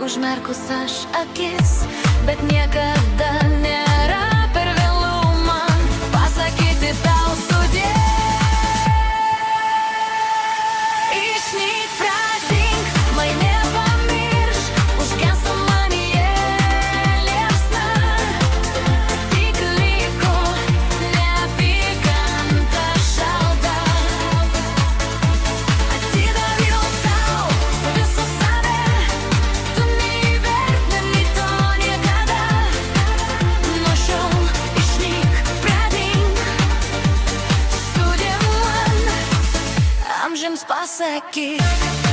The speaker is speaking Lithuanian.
užmerkusias akis, bet niekada nėra per vėlu man pasakyti tau sudie. Išnyk, pradink, mane pamiršk, užgęsta manyje liepsna. Tik liko neapykanta šalta. Atidaviau tau visą save, tu neįvertini to niekada. Nuo šiol išnyk, pradink, sudie man, amžiams pasakyk.